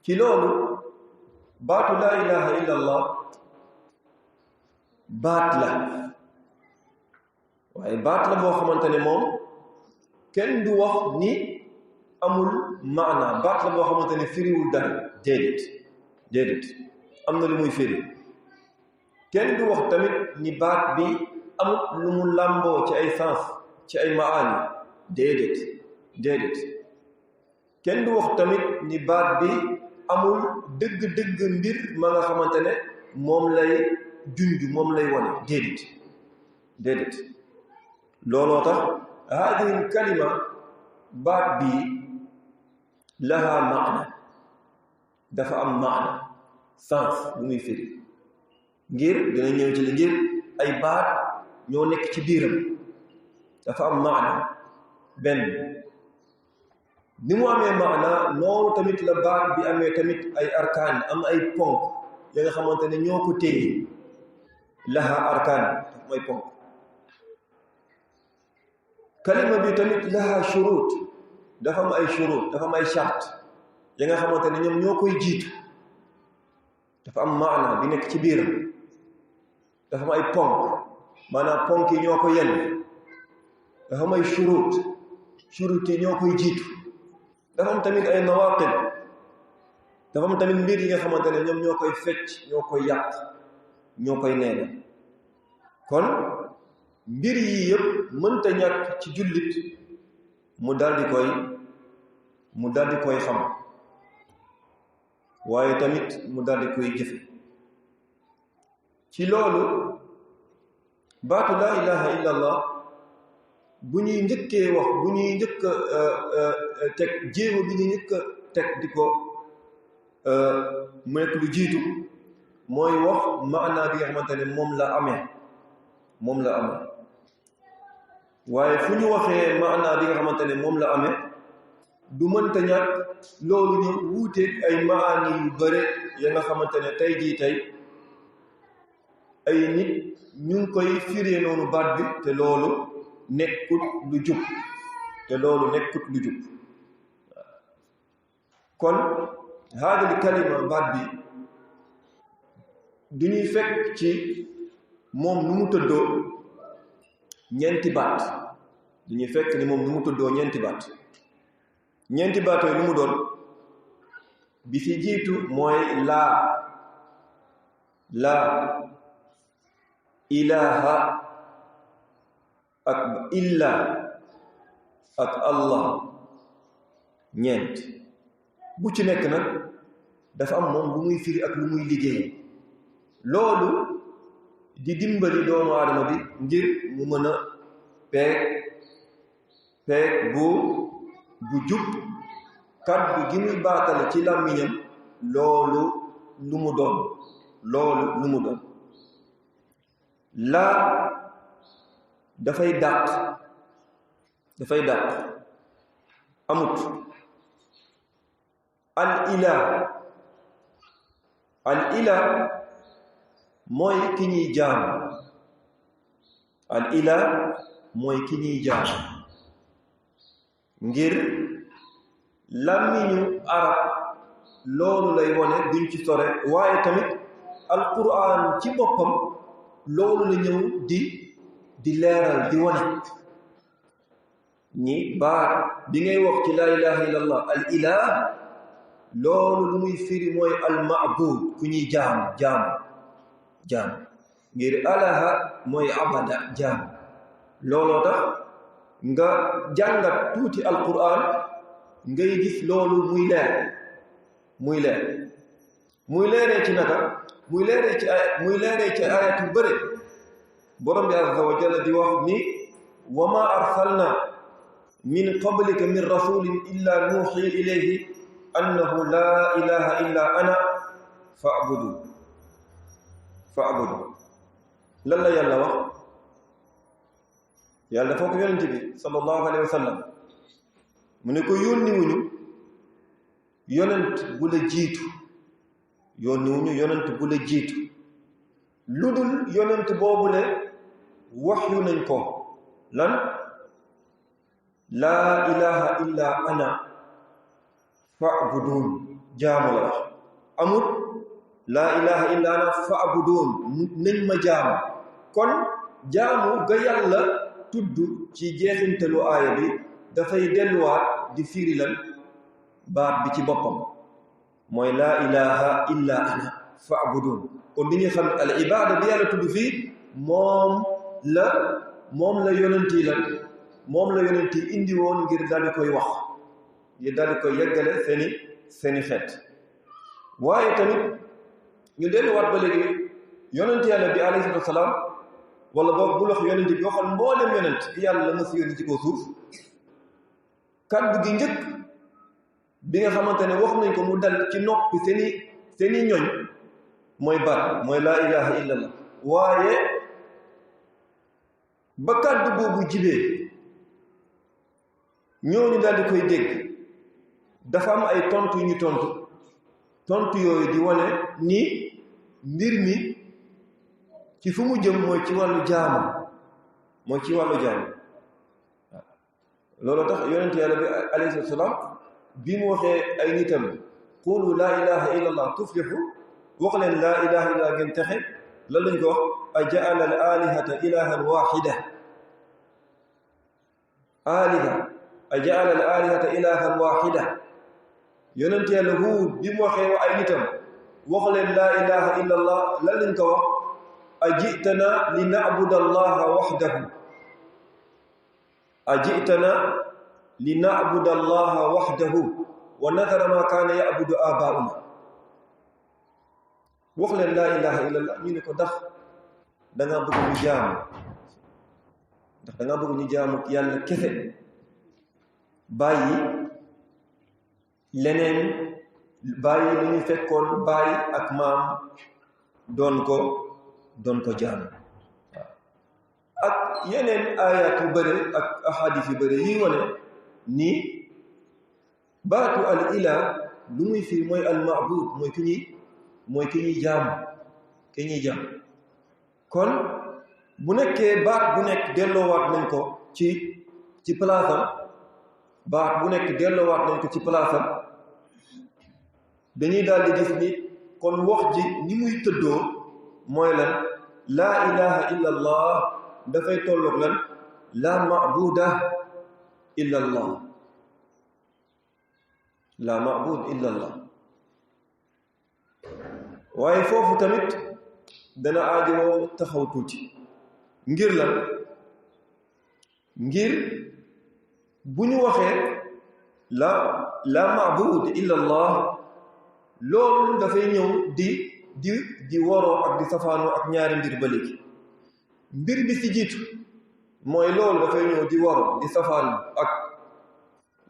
ci loolu baatu laa ilaha illa allah baat la waaye baat la boo xamante ne moom kenn du wax ni amul maana baat la boo xamante ne firiwul dara déedéet am na lu muy firi kenn du wax tamit ni baat bi amul lu mu làmboo ci ay sens ci ay maani déedéet kenn du wax tamit ni baat bi amul dëgg-dëgg mbir ma nga xamante ne moom lay junj moom lay wane déedéet looloo tax haadihi kalima baat bi laha maana dafa am maana sens bu muy firi ngir dina ñëw ci li ngir ay baat ñoo nekk ci biiram dafa am maana benn ni mu amee maana noonu tamit la baat bi amee tamit ay arkaan am ay ponk ya nga xamante ne ñoo ko téye laha arkaan mooy ponk kalima bi tamit laha shurut dafa am ay shurut dafa am ay charte ya nga xamante ne ñoom ñoo koy jiitu dafa am maana bi nekk ci biiram dafa am ay ponk maanaam ponk yi ñoo ko yenn dafa am ay shurut yi ñoo koy jiitu dafa am tamit ay nawaqid dafa am tamit mbir yi nga xamante ne ñoom ñoo koy fecc ñoo koy yàq ñoo koy neena kon mbir yi yëpp mënta ñàkk ci jullit mu daldi koy xam waaye tamit mu daldi koy jëfe ci loolu baatu laa ilaha illa allah bu ñuy njëkkee wax bu ñuy njëkk teg jéego bi ñuy njëkk teg di ko mu nekk lu jiitu mooy wax maanaa bi nga xamante ne moom la amee waaye fu ñu waxee maanaa bi nga xamante ne moom la amee du mënta ñàkk loolu ñu wuuteeg ay maani yu bare ya nga xamante ne tey ay nit ñu ngi koy firee noonu baat bi te loolu nekkut lu jub kon haadal kalima baat bi du ñuy fekk ci moom nu mu tëddoo ñeenti baat ñeenti baat yooyu lu mu doon bi fi jiitu mooy laa ilaha ak illa ak allah ñeent bu ci nekk nag dafa am moom lu muy firi ak lu muy liggéey loolu di dimbali doomu aadama bi ngir mu mën a peeg bu jub kàddu gi muy baatale ci làmmiñam loolu lu mu doon laa dafay dàq amut al ilah mooy ki ñuy jaam ngir làmmiñu arab loolu lay wone duñ ci sore waaye tamit alquran ci boppam loolu la ñëw di leeral di wone ñi baat bi ngay wax ci laa ilaha illallah al ilah loolu lu muy firi mooy al ma'bud ku ñuy jaam ngir alaha mooy abada jaam looloo tax nga jàngat tuuti alquran ngay gis loolu muy leeree ci naka muy leeree ci ayat yu bëre borom bi azza wa jalla di wax ni wa ma arsalna min qablika min rasulin illa nuuxi ilayhi annahu la ilaha illa ana fa'budu lan la yàlla wax yàlla dafa ko yonent bi sallallahu alayhi wa sallam mu ne ko yónni wuñu yonent bu la jiitu lu dul yonent boobule waxyu nañ ko lan laa ilaha illa ana fa'budun jaamu la wax amut laa ilaha illa ana fa'budun nañ ma jaamu kon jaamu ga yàlla tudd ci jeexintalu aaya bi dafay delluwaat di firi lan baat bi ci boppam mooy laa ilaha illa ana fa'budun kon di ñu xam al ibada bi yàlla tudd fii moom la yonent yi lan moom la yonent yi indi woon ngir daal di koy wax ngir daal di koy yeggale seeni xeet waaye tamit ñu delluwaat ba léegi yonent yàlla bi alayhi salaatu wasalaam wala boog bu wax yonent bi waxal mboolem yonent bi yàlla la mës yónni ci kaw suuf kàddu gi njëkk bi nga xamante ne wax nañ ko mu dal ci noppi seeni ñoñ mooy baat mooy laa ilaha illallah waaye ba kàddu boobu jibee ñooñu daal di koy dégg dafa am ay tontu yu ñu tontu yooyu di wane ni mbir mi ci fu mu jëm mooy ci wàllu jaamu waaw loolu tax yonent yàlla bi alayhi salaam bi mu waxee ay nitam qulu laa ilaha illallah tuflihu wax leen laa ilaha illallah ngeen texe lan lañ ko wax aja'ala al alihata ilahan wahida aja'ala al alihata ilahan wahida yonent yàlla Huud bi mu waxee ay nitam wax leen laa ilaha illallah lan lañ ko wax ajitana li na'buda allaha wahdahu ajitana li na'buda allaha wahdahu wa nadhara ma kaana ya'budu abaa'una wax leen laa ilaha illallah ñu ne ko ndax dangaa bëgg ñu jaamu yàlla kese bàyyi leneen bàyyi lu ñu fekkoon bàyyi ak maam doon ko jaamu ak yeneen ayat yu bëri ak ahadis yu bëri yi wane ni baatu al ilah lu muy fii mooy al ma'bud mooy ki ñuy jaamu kon bu nekkee baat bu nekk delloowaat nañ ko ci palaasam baat bu nekk delloowaat nañ ko ci palaasam dañuy daal di gis ni kon wax ji ni muy tëddoo mooy lan laa ilaha illa allah dafay tolloog lan laa ma'buda illa allah laa ma'bud illa allah waaye foofu tamit dana aajowoo taxaw tuuti ngir lan ngir bu ñu waxee la ma'bud illa allah loolu dafay ñëw di waroo ak di safaanoo ak ñaari mbir ba léegi mbir bi ci jiitu mooy loolu dafay ñëw di waroo di safaanoo ak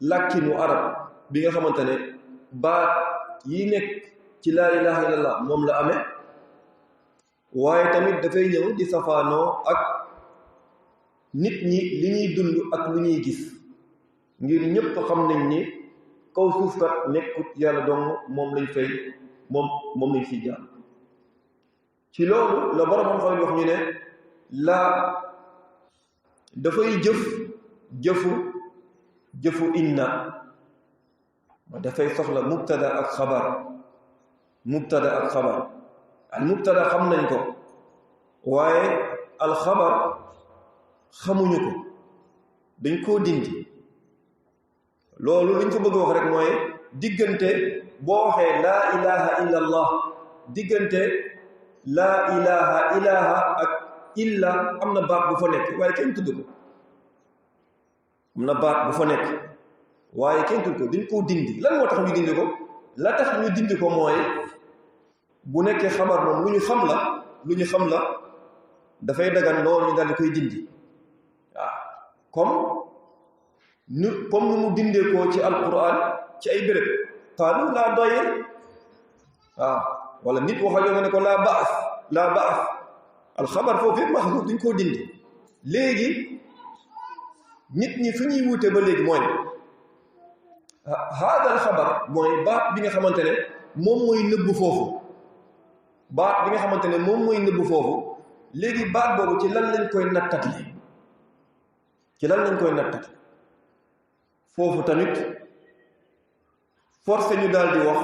làkkinu arab bi nga xamante ne baat yi nekk ci laa ilaha illallah moom la amee waaye tamit dafay ñëw di safaanoo ak nit ñi li ñuy dund ak lu ñuy gis ngir ñépp xam nañ ni kaw suuf kat nekkut yàlla dong moom lañ fiy jaar ci loolu la borom xam-xam wax ñu ne laa dafay jëfu inna dafay soxla mubtada ak xabar al mubtada xam nañ ko waaye al xabar xamuñu ko dañ koo dindi loolu liñ ko bëgg wax rek mooy diggante boo waxee laa ilaha illa allah diggante laa ilaha ak illa am na baat bu fa nekk waaye kenn tudd ko am na baat bu fa nekk waaye kenn tudd ko dañ koo dindi lan moo tax ñu dindi ko la tax ñu dindi ko mooy bu nekkee xabar moom lu ñu xam la dafay dagan loolu ñu daldi koy dindi waaw comme nu mu dindee ko ci alquran ci ay béréb qaalu laa doyee waaw wala nit waxal yoo nga ne ko laa baas alxabar foofu yëpp maxsuuf duñ koo dindi léegi nit ñi fi ñuy wuute ba léegi mooy haada alxabar mooy baat bi nga xamante ne moom mooy nëbbu foofu léegi baat boobu ci lan lañ koy nattatle forcé ñu daal di wax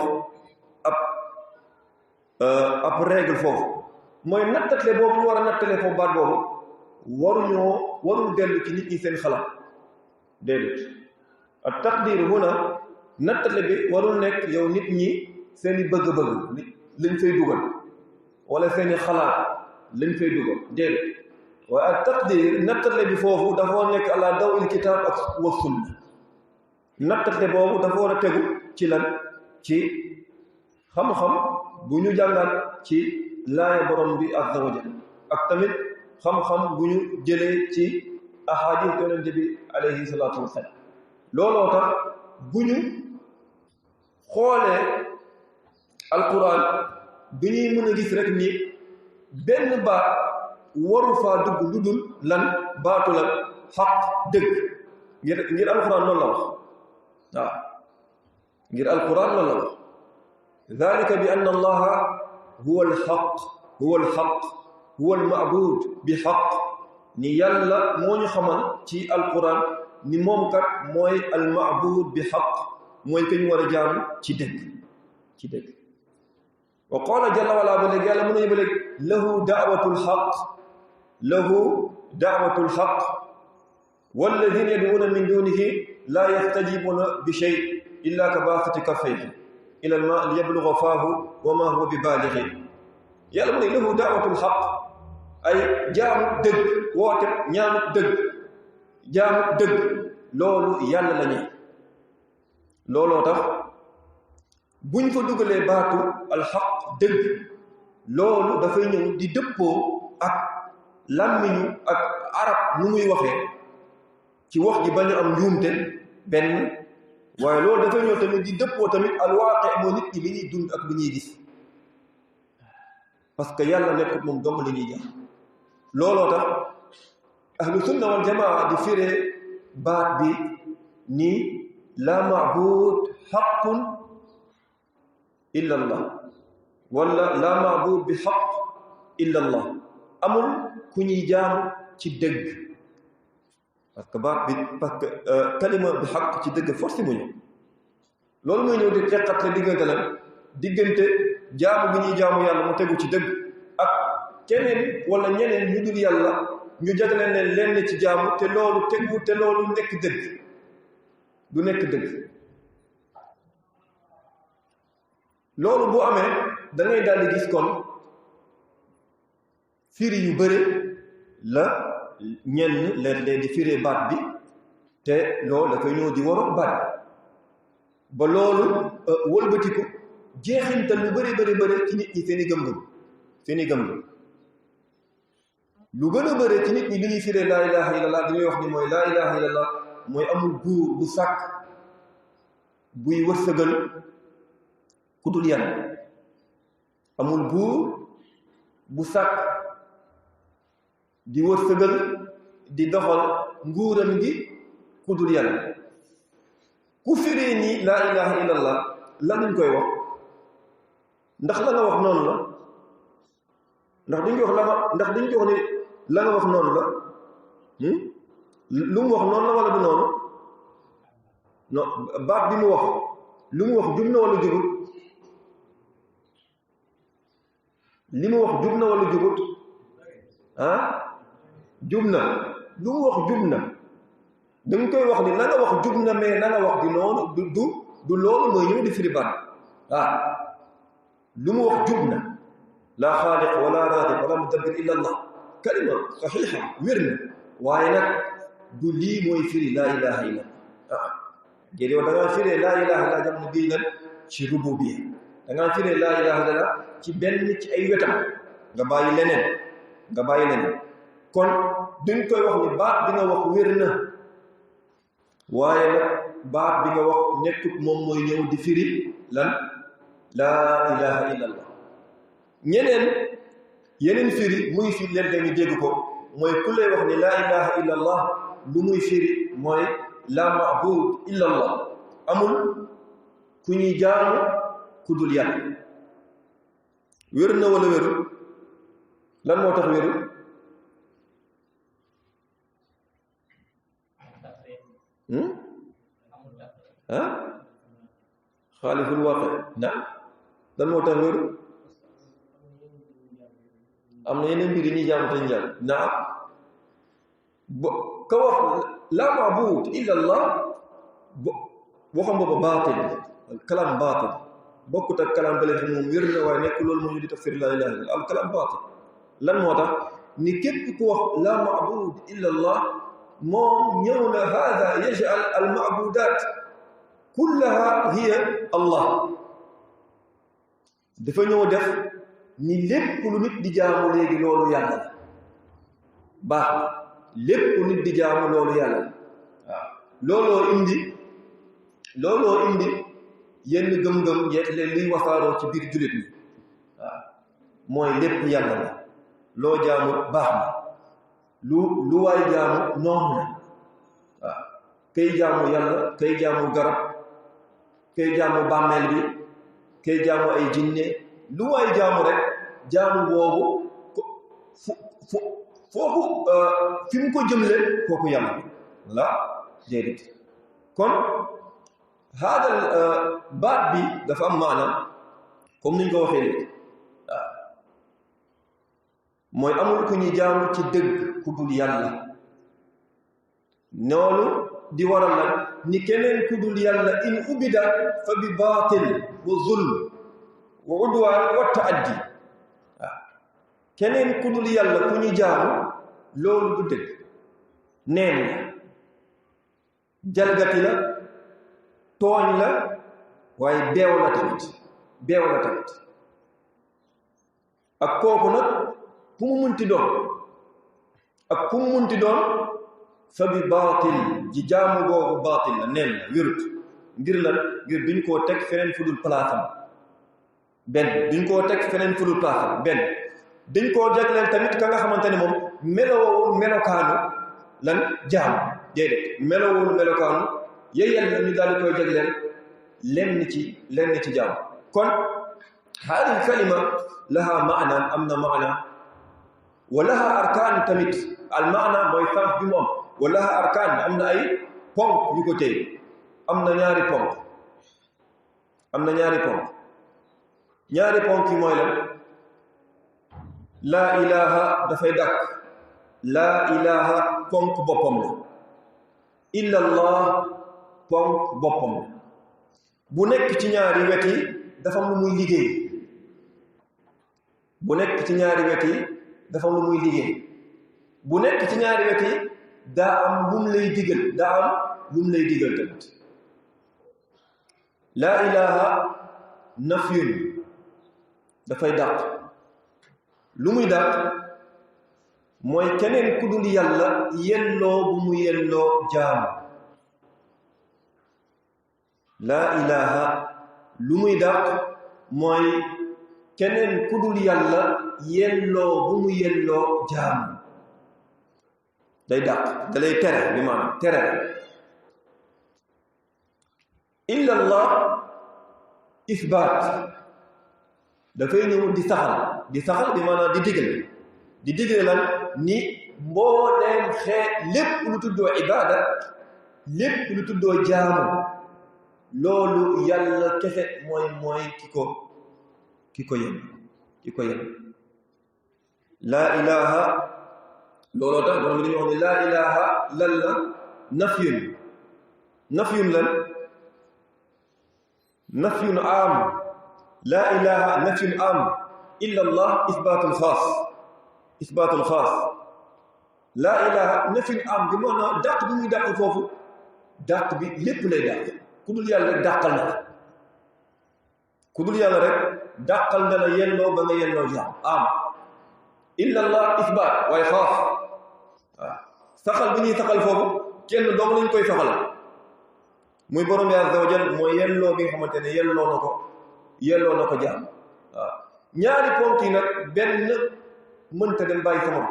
ab règle foofu mooy nattatle boobu ñu war a nattale foofu baat boobu warul dellu ci nit ñi seen xalaat déedéet ak taqdir huna nattatle bi warul nekk yow nit ñi seeni bëgg-bëgg lañ fay dugal wala seeni xalaat lañ fay dugal déedéet waaye ak taqdir nattatle bi foofu dafa war nekk ala dawil kitaab ak wa sunna nattatle boobu dafa war a tegu ci lan ci xam-xam bu ñu jàngaat ci laaya borom bi azza wa jalla ak tamit xam-xam bu ñu jëlee ci ahadis yonente bi alayhi salaatu wasalaam looloo tax bu ñu xoolee alquran bi ñuy mën a gis rek ni benn baat waru faa dugg lu dul lan baatu lan xaq dëgg ngir alquran loolu la wax waaw ngir alquran loolu la wax dalika bi anna allaha huwa alxaq huwa almabud bi xaq ni yàlla moo ñu xamal ci alquran ni moom kat mooy almabud bi xaq mooy ka ñu war a jaamu ci dëgg wa qaala jalla wala ba léegi yàlla mën nañu ba léegi lahu da'watul xaq walladina yad'una min dunihi la yastajibuna bi shay illa ka baasati kaffayhi ila alma liyabluga faahu wa ma huwa bi baalighi yàlla mu ne lahu da'watul xaq ay jaamu dëgg woote ñaanu dëgg loolu yàlla la ñuy looloo tax buñ fa dugalee baatu alxaq dëgg loolu dafay ñëw di dëppoo ak làmmiñu ak arab nu muy waxee ci wax ji bañ a am njuumte benn waaye loolu dafay ñëw tamit di dëppoo tamit alwaaqe moo nit ñi li ñuy dund ak li ñuy gis parce que yàlla nekkut moom dong li ñuy jàpp looloo tax ahlu sunna wal jamaa di firee baat bi ni la maabud xaqun illa allah wala la maabud bi xaq illa allah amul ku ñuy jaam ci dëgg parce que baat bi parce que kalima bi xaq ci dëgg forcé mu ñëw loolu mooy ñëw di teqatle diggante lan diggante jaamu bi ñuy jaamu yàlla mu tegu ci dëgg ak keneen wala ñeneen ñu dul yàlla ñu jagleel leen lenn ci jaamu te loolu tegu te loolu nekk dëgg du nekk dëgg loolu bu amee da ngay daal di gis kon firi yu bëre la ñenn leen di firee baat bi te loolu dafay ñëw di waroon baat ba loolu wëlbatiku jeexintal lu bëri ci nit ñi seen i gëm-gëm lu gën a bëri ci nit ñi li ñuy firee laa ilaha illallah dañuy wax ni mooy laa ilaha illallah mooy amul buur bu sàkk buy wërsëgal ku dul yàlla amul buur bu sàkk di wërsëgal di doxal nguuram gi ku dul yàlla ku firee nii laa ilaha illallah lan lañ koy wax ndax la nga wax noonu la ndax duñ ko wax ndax duñ ko wax ni la nga wax noonu la lu mu wax noonu la wala du noonu non baat bi mu wax lu mu wax jub na wala jubut li mu wax jub na wala jubut ah jub na lu mu wax jub na da nga koy wax ni la nga wax jub na mais la nga wax di noonu du loolu mooy ñëw di firi baat lu mu wax jub na la xaaliq wala raadiq wala mudabbir illa allah kalima saxiixa wér na waaye nag du lii mooy firi laa ilaha illa jël yow da ngaa firee laa ilaha illa jamono bii lan ci rububiyya da ngaa firee laa ilaha illa ci benn ci ay wetam nga bàyyi leneen kon duñ koy wax ni baat bi nga wax wér na waaye nag baat bi nga wax nekkut moom mooy ñëw di firi lan laa ilaha illa allah yeneen firi muy firi leen dañu dégg ko mooy ku lay wax ni laa ilaha illa allah lu muy firi mooy la ma'bud illa allah amul ku ñuy jaamu ku dul yàlla wér na wala wérul lan moo tax wérul xaaliful waaqi na lan moo tax loolu am na yeneen mbir yi ñuy jaamu te ñu jàll naam ka wax laa maabuud illa allah waxam booba baatil kalam baatil bokkut ak kalam bale fi moom wér na waaye nekk loolu moo ñu di tafsir laa ilaha illa al kalam baatil lan moo tax ni képp ku wax laa maabuud illa allah moom ñëw na hada yaj'al al maabudat kullaha hiya allah dafa ñëw def ni lépp lu nit di jaamu léegi loolu yàlla la baax na lépp lu nit di jaamu loolu yàlla la waaw looloo indi yenn gëm-gëm yeetale liy wasaaroo ci biir jullit ñi waaw mooy lépp yàlla la loo jaamu baax na lu waay jaamu noonu la waaw kay jaamu yàlla kay jaamu garab kay jaamu bàmmeel bi kay jaamu ay jinne lu waay jaamu rek jaamu boobu foofu fi mu ko jëmle kooku yàlla la déedéet kon haadal baat bi dafa am maanaam comme niñ ko waxee léegi waaw mooy amul ku ñu jaamu ci dëgg ku dul yàlla noonu di waral nag ni keneen ku dul yàlla in ubida fa bi baatil wa zulm wa udwaan wa taaddi waaw keneen ku dul yàlla ku ñu jaamu loolu du dëgg neen la jalgati la tooñ la waaye beew la tamit ak kooku nag ku mu munti doon fa bi baatil ji jaamu googu baatil la neen la wérut ngir duñ koo teg feneen fu dul palaasam benn dañ koo jagleel tamit ka nga xamante ne moom melowul melokaanu lan jaamu déedéet melowul melokaanu yeyel la ñu daal di koy jagleel lenn ci jaamu kon haadihi kalima laha maana am na maana wa laha arkaan tamit al maana mooy sens bi mu am wa laha arkaan am na ay ponk yu ko téye am na ñaari ponk yi mooy lan laa ilaha dafay dàkk laa ilaha ponk boppam la illa allah ponk boppam la bu nekk ci ñaari wet yi dafa am lu muy liggéey bu nekk ci ñaari wet yi dafa am lu muy liggéey bu nekk ci ñaari wet yi daa am lu mu lay digal tamit laa ilaha nafyun dafay dàq lu muy dàq mooy keneen ku dul yàlla yelloo bu mu yelloo jaamu laa ilaha lu muy dàq mooy keneen ku dul yàlla yelloo bu mu yelloo jaamu day dàq da lay tere bi maanaam tere illa allah isbaat dafay ñëw di saxal bi maanaam di digle lan ni mbooleem lépp lu tuddoo ibaada lépp lu tuddoo jaamu loolu yàlla kese mooy ki ko yem laa ilaha looloo tax borom bi dañuy wax ne laa ilaha lan la nafyun lan nafyun am laa ilaha nafyun am illa allah isbaatul xaas laa ilaha nafyun am bi maanaam dàq bi muy dàq foofu dàq bi lépp lay dàq ku dul yàlla rek dàqal na la yelloo ba nga yelloo jaam am illa allah isbaat waaye xaas waaw saxal bi ñuy saxal foofu kenn dong lañ koy saxal muy borom bi azza wa jal mooy yelloo bi nga xamante ne yelloo na ko jaam waaw ñaari ponk yi nag benn mënta dem bàyyi sama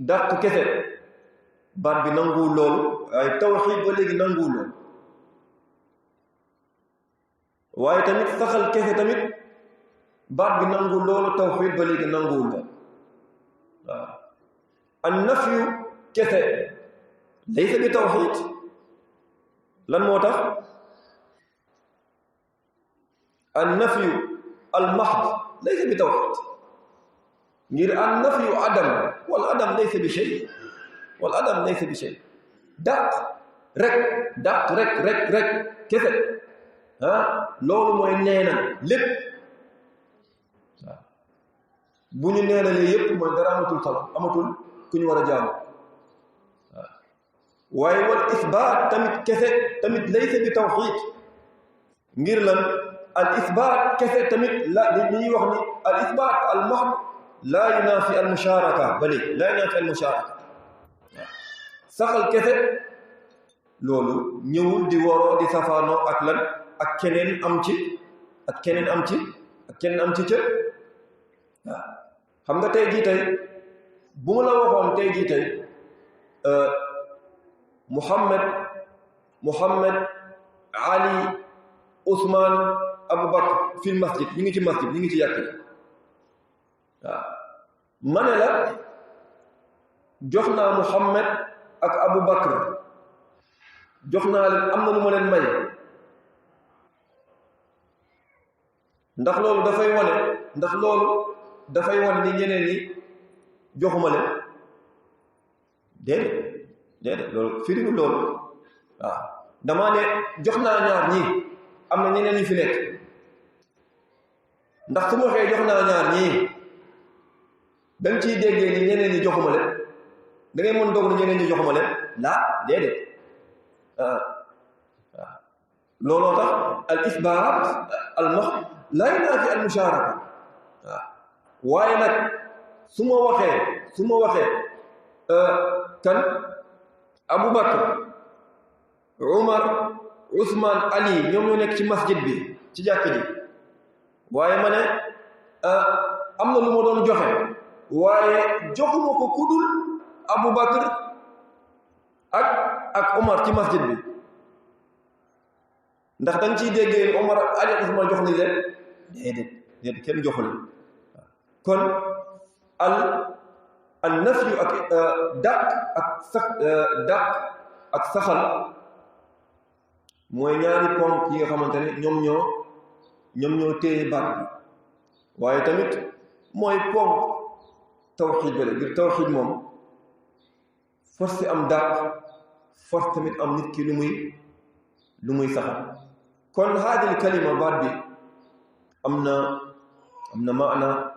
dàq kese baat bi nanguwul loolu waaye tawxiid ba léegi nanguwul loolu waaye tamit saxal kese tamit baat bi nanguwul loolu tawxiid ba léegi nanguwul loolu waaw an nafyu kese laysa bi tawxiid. lan moo tax an nafyu al mahd laysa bi tawxiid, ngir an nafyu adam wal adam laysa bi shay, wal adam laysa bi shay. dàq rek kese loolu mooy neena lépp. waaw bu ñu neenalee yépp mooy dara amatul solo, amatul ku ñu war a jaamu. waaye wal isbaat tamit kese tamit laysa bi tawxiid, ngir lan al isbaat kese tamit la li ñuy wax ni al isbaat al mahd laa yunaafi al musharaka, bale laa yunaafi al musharaka. saxal kese loolu ñëwul di woroo di safaanoo ak lan ak keneen am ci ak keneen am ci ak keneen am ci cër. waaw xam nga tey jii tey bu ma la waxoon tey jii tey Muhammad Ali Ousmane Aboubacar fil masjid ñu ngi ci masjid ñu ngi ci yàq waaw ma ne la jox naa Muhammad ak Aboubacar jox naa leen am na lu ma leen may, ndax loolu dafay wane ni ñeneen ñi joxuma leen? déedéet loolu firiwul loolu. waaw damaa ne jox naa ñaar ñii am na ñeneen ñi fi nekk, ndax su ma waxee jox naa ñaar ñii da nga ciy déggee ni ñeneen ñi joxuma leen, da ngay mën doog ni ñeneen ñi joxuma leen laa déedéet. looloo tax al isbaat al mahd laa yunaafi al musharaka. waaye nag su ma waxee kan Aboubacar Umar Ousmane Ali ñoom ñoo nekk ci masjid bi ci jàkk ji, waaye ma ne am na lu ma doon joxe waaye joxuma ko kudul Aboubacar ak Umar ci masjid bi, ndax da nga ciy déggee Umar Ali ak Ousmane jox ni leen? déedéet kenn joxu leen. kon al nafyu ak dàq ak saxal mooy ñaari ponk yi nga xamante ne ñoom ñoo téye baat bi, waaye tamit mooy ponk tawxiid bale. ngir tawxiid moom force am dàq, force tamit am nit ki lu muy saxal. kon haadil kalima baat bi am na maana